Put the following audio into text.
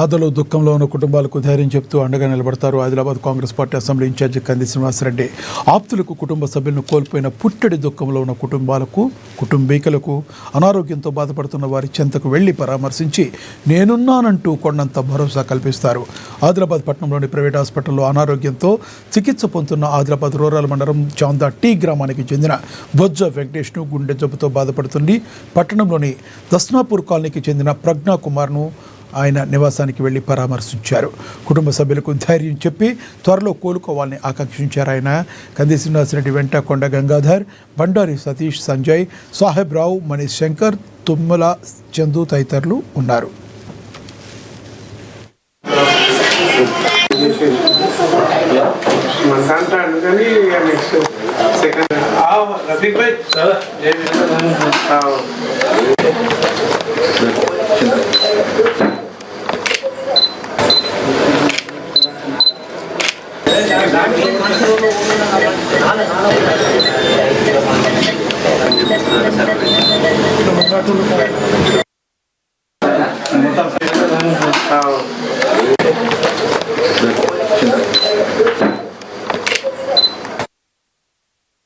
బాధలో దుఃఖంలో ఉన్న కుటుంబాలకు ధైర్యం చెప్తూ అండగా నిలబడతారు. Adilabad Congress party assembly incharge Kandi Srinivasa Reddy ఆప్తులకు, కుటుంబ సభ్యులను కోల్పోయిన పుట్టెడి దుఃఖంలో ఉన్న కుటుంబాలకు, కుటుంబీకులకు, అనారోగ్యంతో బాధపడుతున్న వారి చెంతకు వెళ్లి పరామర్శించి నేనున్నానంటూ కొండంత భరోసా కల్పిస్తారు. ఆదిలాబాద్ పట్టణంలోని ప్రైవేట్ హాస్పిటల్లో అనారోగ్యంతో చికిత్స పొందుతున్న ఆదిలాబాద్ రూరల్ మండలం చాందా టీ గ్రామానికి చెందిన బొజ్జ వెంకటేష్ను గుండె జబ్బుతో బాధపడుతుంది. పట్టణంలోని దస్నాపూర్ కాలనీకి చెందిన ప్రజ్ఞా కుమార్ను ఆయన నివాసానికి వెళ్లి పరామర్శించారు. కుటుంబ సభ్యులకు ధైర్యం చెప్పి త్వరలో కోలుకోవాలని ఆకాంక్షించారు. ఆయన కంది శ్రీనివాసరెడ్డి వెంట కొండ గంగాధర్, బండారి సతీష్, సంజయ్, సాహెబ్ రావు, మనీష్ శంకర్, తుమ్మల చందు తదితరులు ఉన్నారు.